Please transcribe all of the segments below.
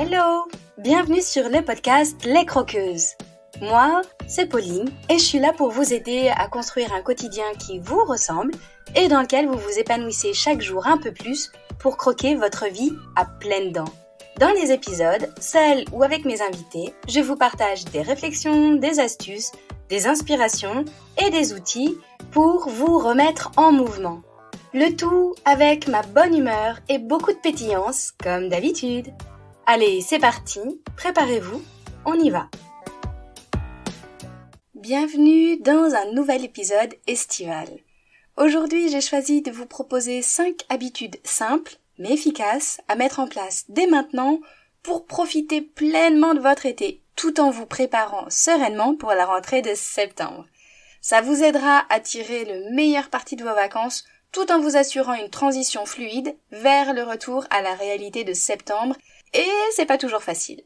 Hello! Bienvenue sur le podcast Les Croqueuses. Moi, c'est Pauline et je suis là pour vous aider à construire un quotidien qui vous ressemble et dans lequel vous vous épanouissez chaque jour un peu plus pour croquer votre vie à pleines dents. Dans les épisodes, seul ou avec mes invités, je vous partage des réflexions, des astuces, des inspirations et des outils pour vous remettre en mouvement. Le tout avec ma bonne humeur et beaucoup de pétillance, comme d'habitude. Allez, c'est parti, préparez-vous, on y va. Bienvenue dans un nouvel épisode estival. Aujourd'hui, j'ai choisi de vous proposer 5 habitudes simples mais efficaces à mettre en place dès maintenant pour profiter pleinement de votre été tout en vous préparant sereinement pour la rentrée de septembre. Ça vous aidera à tirer le meilleur parti de vos vacances tout en vous assurant une transition fluide vers le retour à la réalité de septembre et c'est pas toujours facile.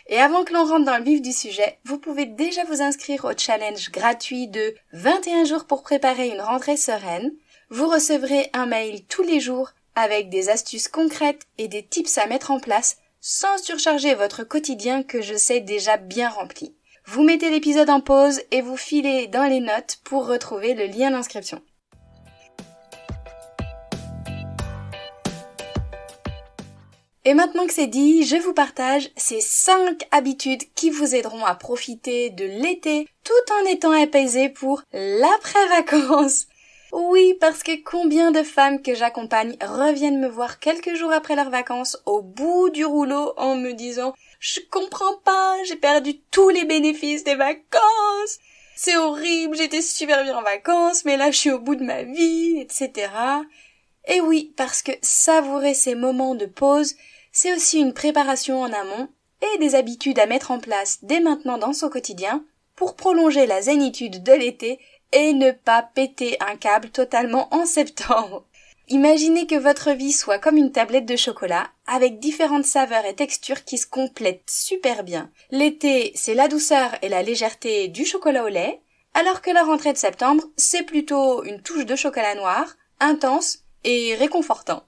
Et avant que l'on rentre dans le vif du sujet, vous pouvez déjà vous inscrire au challenge gratuit de 21 jours pour préparer une rentrée sereine. Vous recevrez un mail tous les jours avec des astuces concrètes et des tips à mettre en place sans surcharger votre quotidien que je sais déjà bien rempli. Vous mettez l'épisode en pause et vous filez dans les notes pour retrouver le lien d'inscription. Et maintenant que c'est dit, je vous partage ces 5 habitudes qui vous aideront à profiter de l'été tout en étant apaisé pour l'après-vacances. Oui, parce que combien de femmes que j'accompagne reviennent me voir quelques jours après leurs vacances au bout du rouleau en me disant « Je comprends pas, j'ai perdu tous les bénéfices des vacances. C'est horrible, j'étais super bien en vacances, mais là je suis au bout de ma vie, etc. » Et oui, parce que savourer ces moments de pause, c'est aussi une préparation en amont et des habitudes à mettre en place dès maintenant dans son quotidien pour prolonger la zénitude de l'été et ne pas péter un câble totalement en septembre. Imaginez que votre vie soit comme une tablette de chocolat avec différentes saveurs et textures qui se complètent super bien. L'été, c'est la douceur et la légèreté du chocolat au lait, alors que la rentrée de septembre, c'est plutôt une touche de chocolat noir, intense et réconfortant.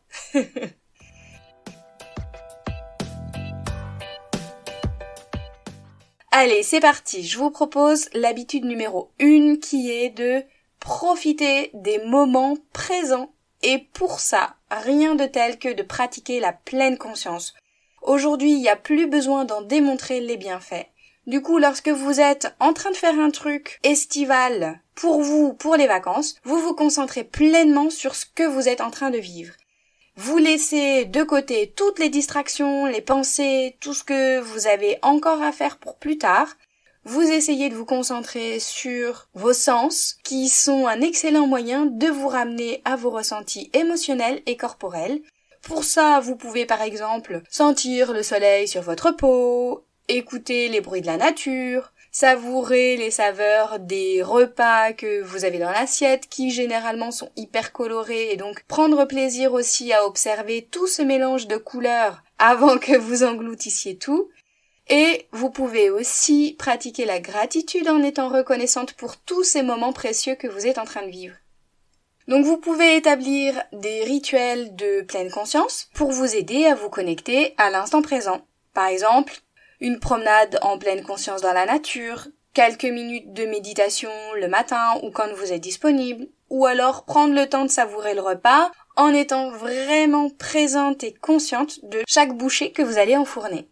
Allez, c'est parti. Je vous propose l'habitude numéro 1 qui est de profiter des moments présents. Et pour ça, rien de tel que de pratiquer la pleine conscience. Aujourd'hui, il n'y a plus besoin d'en démontrer les bienfaits. Du coup, lorsque vous êtes en train de faire un truc estival pour vous, pour les vacances, vous vous concentrez pleinement sur ce que vous êtes en train de vivre. Vous laissez de côté toutes les distractions, les pensées, tout ce que vous avez encore à faire pour plus tard. Vous essayez de vous concentrer sur vos sens, qui sont un excellent moyen de vous ramener à vos ressentis émotionnels et corporels. Pour ça, vous pouvez par exemple sentir le soleil sur votre peau, écouter les bruits de la nature, savourer les saveurs des repas que vous avez dans l'assiette qui généralement sont hyper colorés et donc prendre plaisir aussi à observer tout ce mélange de couleurs avant que vous engloutissiez tout. Et vous pouvez aussi pratiquer la gratitude en étant reconnaissante pour tous ces moments précieux que vous êtes en train de vivre. Donc vous pouvez établir des rituels de pleine conscience pour vous aider à vous connecter à l'instant présent. Par exemple, une promenade en pleine conscience dans la nature, quelques minutes de méditation le matin ou quand vous êtes disponible, ou alors prendre le temps de savourer le repas en étant vraiment présente et consciente de chaque bouchée que vous allez enfourner.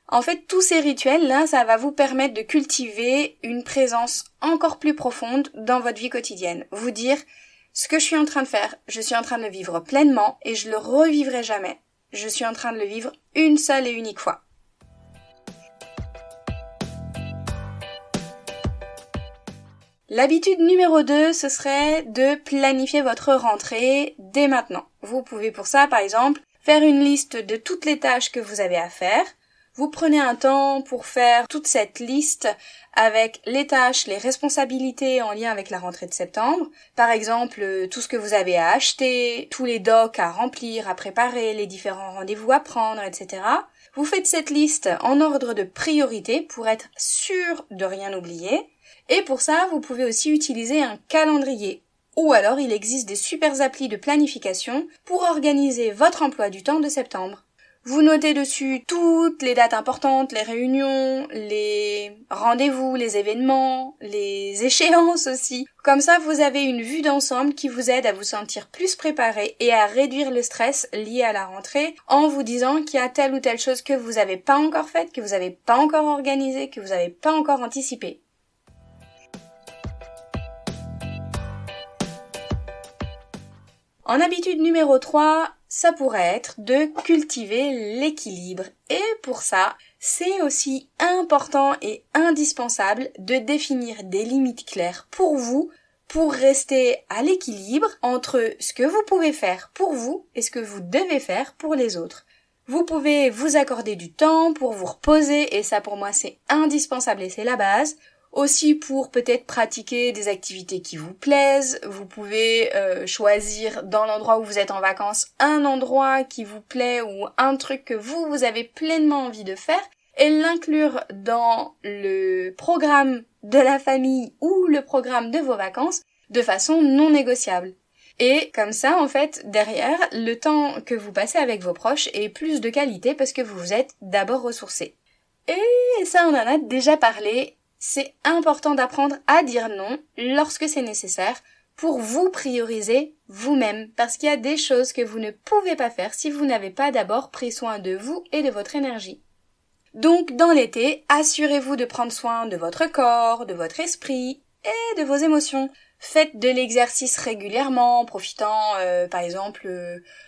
En fait, tous ces rituels-là, ça va vous permettre de cultiver une présence encore plus profonde dans votre vie quotidienne. Vous dire, ce que je suis en train de faire, je suis en train de le vivre pleinement et je le revivrai jamais. Je suis en train de le vivre une seule et unique fois. L'habitude numéro 2, ce serait de planifier votre rentrée dès maintenant. Vous pouvez pour ça, par exemple, faire une liste de toutes les tâches que vous avez à faire. Vous prenez un temps pour faire toute cette liste avec les tâches, les responsabilités en lien avec la rentrée de septembre. Par exemple, tout ce que vous avez à acheter, tous les docs à remplir, à préparer, les différents rendez-vous à prendre, etc. Vous faites cette liste en ordre de priorité pour être sûr de rien oublier. Et pour ça, vous pouvez aussi utiliser un calendrier Ou alors il existe des super applis de planification pour organiser votre emploi du temps de septembre. Vous notez dessus toutes les dates importantes, les réunions, les rendez-vous, les événements, les échéances aussi. Comme ça, vous avez une vue d'ensemble qui vous aide à vous sentir plus préparé et à réduire le stress lié à la rentrée en vous disant qu'il y a telle ou telle chose que vous n'avez pas encore faite, que vous n'avez pas encore organisée, que vous n'avez pas encore anticipée. En habitude numéro 3, ça pourrait être de cultiver l'équilibre. Et pour ça, c'est aussi important et indispensable de définir des limites claires pour vous, pour rester à l'équilibre entre ce que vous pouvez faire pour vous et ce que vous devez faire pour les autres. Vous pouvez vous accorder du temps pour vous reposer et ça pour moi c'est indispensable et c'est la base. Aussi pour peut-être pratiquer des activités qui vous plaisent, vous pouvez choisir dans l'endroit où vous êtes en vacances un endroit qui vous plaît ou un truc que vous avez pleinement envie de faire et l'inclure dans le programme de la famille ou le programme de vos vacances de façon non négociable. Et comme ça, en fait, derrière, le temps que vous passez avec vos proches est plus de qualité parce que vous vous êtes d'abord ressourcés. Et ça, on en a déjà parlé. C'est important d'apprendre à dire non lorsque c'est nécessaire pour vous prioriser vous-même parce qu'il y a des choses que vous ne pouvez pas faire si vous n'avez pas d'abord pris soin de vous et de votre énergie. Donc dans l'été, assurez-vous de prendre soin de votre corps, de votre esprit et de vos émotions. Faites de l'exercice régulièrement, en profitant par exemple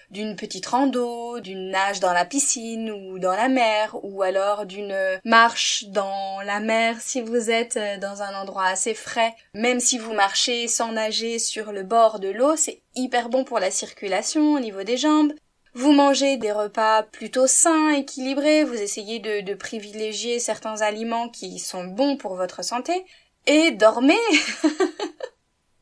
d'une petite rando, d'une nage dans la piscine ou dans la mer, ou alors d'une marche dans la mer si vous êtes dans un endroit assez frais. Même si vous marchez sans nager sur le bord de l'eau, c'est hyper bon pour la circulation au niveau des jambes. Vous mangez des repas plutôt sains, équilibrés, vous essayez de privilégier certains aliments qui sont bons pour votre santé, et dormez.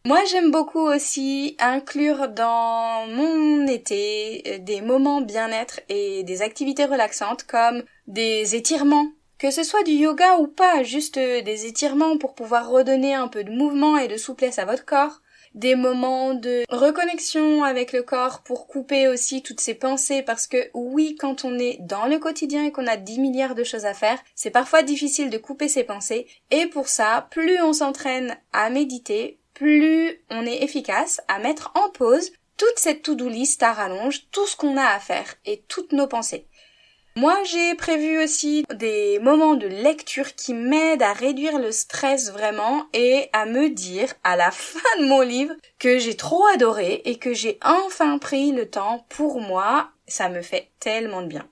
Moi, j'aime beaucoup aussi inclure dans mon été des moments bien-être et des activités relaxantes comme des étirements. Que ce soit du yoga ou pas, juste des étirements pour pouvoir redonner un peu de mouvement et de souplesse à votre corps. Des moments de reconnexion avec le corps pour couper aussi toutes ces pensées parce que oui, quand on est dans le quotidien et qu'on a 10 milliards de choses à faire, c'est parfois difficile de couper ces pensées et pour ça, plus on s'entraîne à méditer, plus on est efficace à mettre en pause toute cette to-do list à rallonge, tout ce qu'on a à faire et toutes nos pensées. Moi, j'ai prévu aussi des moments de lecture qui m'aident à réduire le stress vraiment et à me dire à la fin de mon livre que j'ai trop adoré et que j'ai enfin pris le temps pour moi. Ça me fait tellement de bien.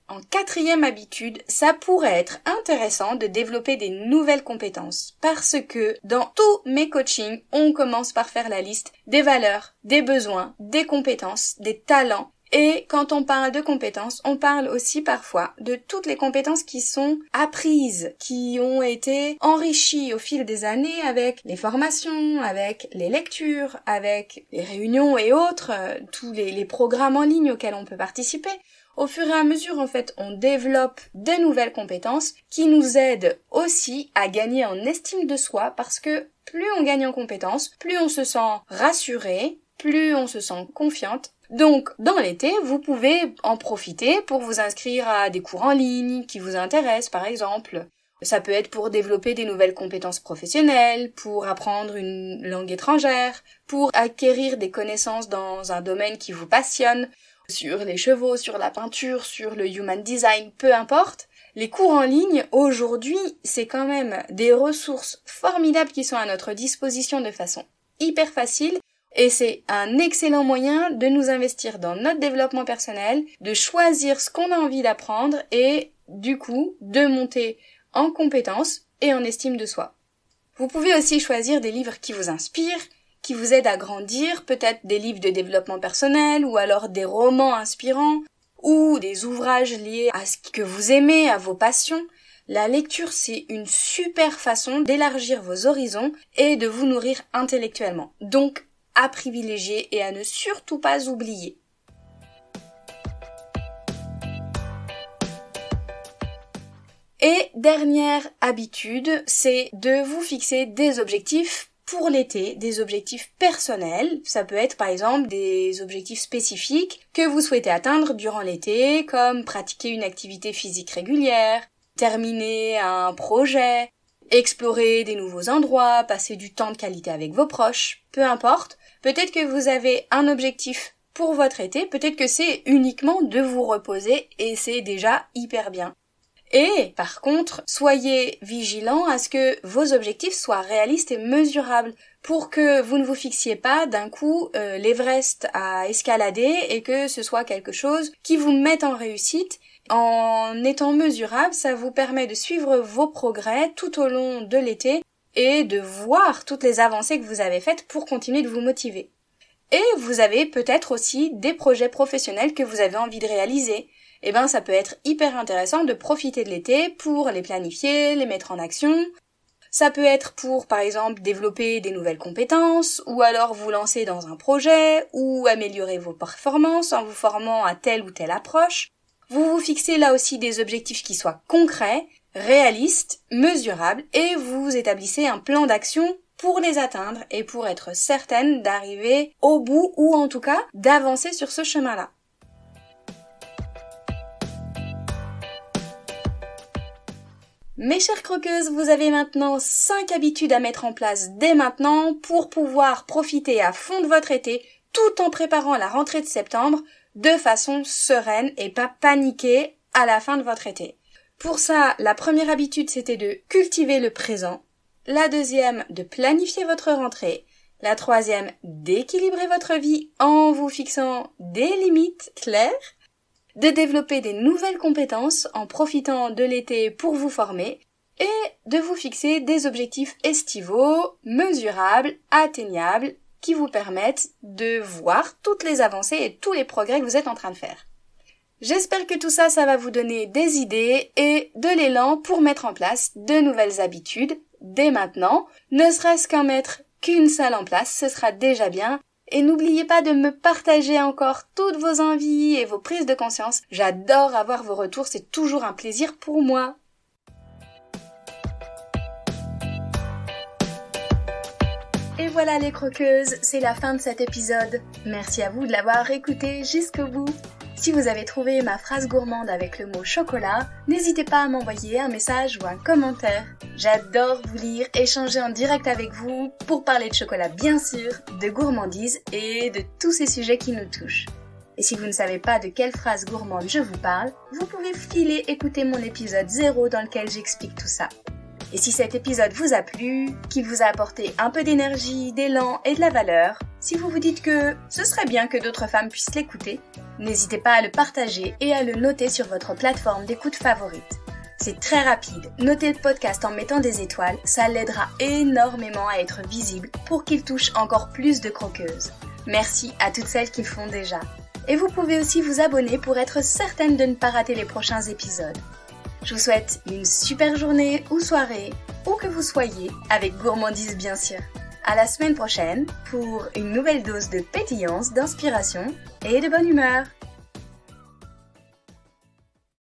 En 4e habitude, ça pourrait être intéressant de développer des nouvelles compétences parce que dans tous mes coachings, on commence par faire la liste des valeurs, des besoins, des compétences, des talents. Et quand on parle de compétences, on parle aussi parfois de toutes les compétences qui sont apprises, qui ont été enrichies au fil des années avec les formations, avec les lectures, avec les réunions et autres, tous les programmes en ligne auxquels on peut participer. Au fur et à mesure, en fait, on développe de nouvelles compétences qui nous aident aussi à gagner en estime de soi parce que plus on gagne en compétences, plus on se sent rassuré, plus on se sent confiante. Donc, dans l'été, vous pouvez en profiter pour vous inscrire à des cours en ligne qui vous intéressent, par exemple. Ça peut être pour développer des nouvelles compétences professionnelles, pour apprendre une langue étrangère, pour acquérir des connaissances dans un domaine qui vous passionne, sur les chevaux, sur la peinture, sur le human design, peu importe. Les cours en ligne, aujourd'hui, c'est quand même des ressources formidables qui sont à notre disposition de façon hyper facile et c'est un excellent moyen de nous investir dans notre développement personnel, de choisir ce qu'on a envie d'apprendre et, du coup, de monter en compétences et en estime de soi. Vous pouvez aussi choisir des livres qui vous inspirent, qui vous aident à grandir, peut-être des livres de développement personnel ou alors des romans inspirants ou des ouvrages liés à ce que vous aimez, à vos passions. La lecture, c'est une super façon d'élargir vos horizons et de vous nourrir intellectuellement. Donc, à privilégier et à ne surtout pas oublier. Et dernière habitude, c'est de vous fixer des objectifs pour l'été, des objectifs personnels. Ça peut être par exemple des objectifs spécifiques que vous souhaitez atteindre durant l'été, comme pratiquer une activité physique régulière, terminer un projet, explorer des nouveaux endroits, passer du temps de qualité avec vos proches, peu importe. Peut-être que vous avez un objectif pour votre été, peut-être que c'est uniquement de vous reposer et c'est déjà hyper bien. Et par contre, soyez vigilants à ce que vos objectifs soient réalistes et mesurables pour que vous ne vous fixiez pas d'un coup l'Everest à escalader et que ce soit quelque chose qui vous mette en réussite. En étant mesurable, ça vous permet de suivre vos progrès tout au long de l'été et de voir toutes les avancées que vous avez faites pour continuer de vous motiver. Et vous avez peut-être aussi des projets professionnels que vous avez envie de réaliser. Eh ben, ça peut être hyper intéressant de profiter de l'été pour les planifier, les mettre en action. Ça peut être pour, par exemple, développer des nouvelles compétences, ou alors vous lancer dans un projet, ou améliorer vos performances en vous formant à telle ou telle approche. Vous vous fixez là aussi des objectifs qui soient concrets, réalistes, mesurables, et vous établissez un plan d'action pour les atteindre et pour être certaine d'arriver au bout, ou en tout cas d'avancer sur ce chemin-là. Mes chères croqueuses, vous avez maintenant 5 habitudes à mettre en place dès maintenant pour pouvoir profiter à fond de votre été tout en préparant la rentrée de septembre de façon sereine et pas paniquer à la fin de votre été. Pour ça, la première habitude c'était de cultiver le présent, la deuxième de planifier votre rentrée, la troisième d'équilibrer votre vie en vous fixant des limites claires, de développer des nouvelles compétences en profitant de l'été pour vous former et de vous fixer des objectifs estivaux, mesurables, atteignables, qui vous permettent de voir toutes les avancées et tous les progrès que vous êtes en train de faire. J'espère que tout ça, ça va vous donner des idées et de l'élan pour mettre en place de nouvelles habitudes dès maintenant. Ne serait-ce qu'en mettre qu'une seule en place, ce sera déjà bien. Et n'oubliez pas de me partager encore toutes vos envies et vos prises de conscience. J'adore avoir vos retours, c'est toujours un plaisir pour moi. Et voilà les croqueuses, c'est la fin de cet épisode. Merci à vous de l'avoir écouté jusqu'au bout. Si vous avez trouvé ma phrase gourmande avec le mot chocolat, n'hésitez pas à m'envoyer un message ou un commentaire. J'adore vous lire, échanger en direct avec vous pour parler de chocolat bien sûr, de gourmandise et de tous ces sujets qui nous touchent. Et si vous ne savez pas de quelle phrase gourmande je vous parle, vous pouvez filer écouter mon épisode 0 dans lequel j'explique tout ça. Et si cet épisode vous a plu, qu'il vous a apporté un peu d'énergie, d'élan et de la valeur, si vous vous dites que ce serait bien que d'autres femmes puissent l'écouter, n'hésitez pas à le partager et à le noter sur votre plateforme d'écoute favorite. C'est très rapide, notez le podcast en mettant des étoiles, ça l'aidera énormément à être visible pour qu'il touche encore plus de croqueuses. Merci à toutes celles qui le font déjà. Et vous pouvez aussi vous abonner pour être certaine de ne pas rater les prochains épisodes. Je vous souhaite une super journée ou soirée, où que vous soyez, avec gourmandise bien sûr. À la semaine prochaine pour une nouvelle dose de pétillance, d'inspiration et de bonne humeur.